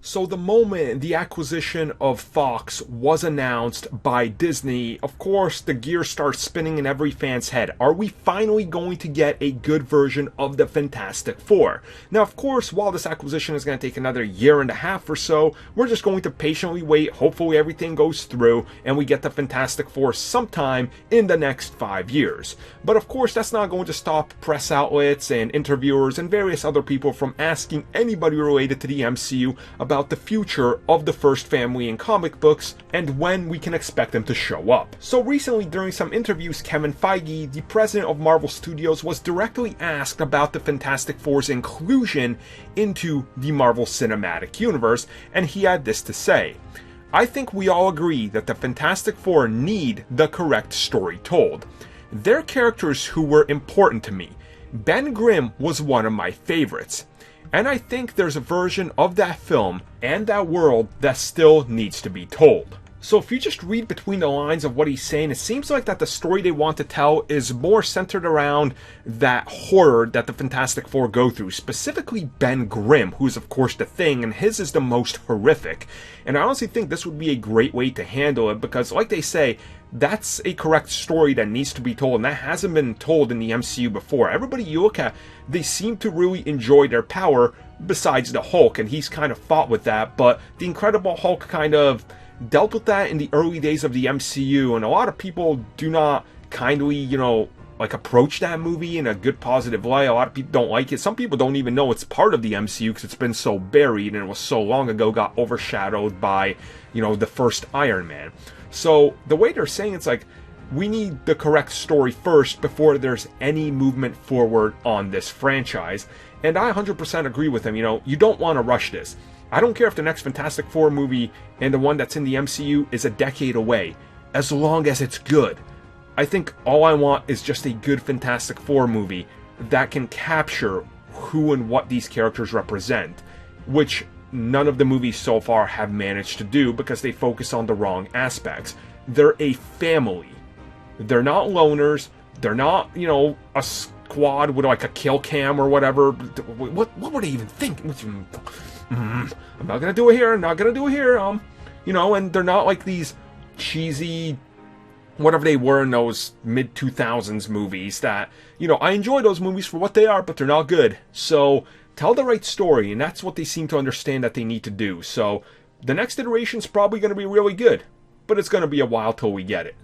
So the moment the acquisition of Fox was announced by Disney, of course the gears start spinning in every fan's head. Are we finally going to get a good version of the Fantastic Four? Now of course, while this acquisition is going to take another year and a half or so, we're just going to patiently wait. Hopefully everything goes through and we get the Fantastic Four sometime in the next 5 years. But of course that's not going to stop press outlets and interviewers and various other people from asking anybody related to the MCU about the future of the first family in comic books and when we can expect them to show up. So recently during some interviews, Kevin Feige, the president of Marvel Studios, was directly asked about the Fantastic Four's inclusion into the Marvel Cinematic Universe, and he had this to say: "I think we all agree that the Fantastic Four need the correct story told. They're characters who were important to me. Ben Grimm was one of my favorites. And I think there's a version of that film and that world that still needs to be told." So if you just read between the lines of what he's saying, it seems like that the story they want to tell is more centered around that horror that the Fantastic Four go through, specifically Ben Grimm, who's of course the Thing, and his is the most horrific. And I honestly think this would be a great way to handle it, because like they say, that's a correct story that needs to be told, and that hasn't been told in the MCU before. Everybody you look at, they seem to really enjoy their power, besides the Hulk, and he's kind of fought with that, but the Incredible Hulk kind of dealt with that in the early days of the MCU, and a lot of people do not kindly, like approach that movie in a good positive light. A lot of people don't like it. Some people don't even know it's part of the MCU because it's been so buried and it was so long ago, got overshadowed by, the first Iron Man. So the way they're saying it's like, we need the correct story first before there's any movement forward on this franchise. And I 100% agree with them. You don't want to rush this. I don't care if the next Fantastic Four movie and the one that's in the MCU is a decade away, as long as it's good. I think all I want is just a good Fantastic Four movie that can capture who and what these characters represent, which none of the movies so far have managed to do because they focus on the wrong aspects. They're a family. They're not loners. They're not, a squad with like a kill cam or whatever. What were they even thinking? I'm not gonna do it here. Not gonna do it here. And they're not like these cheesy, whatever they were in those mid 2000s movies that, I enjoy those movies for what they are, but they're not good. So tell the right story, and that's what they seem to understand that they need to do. So the next iteration's probably going to be really good, but it's going to be a while till we get it.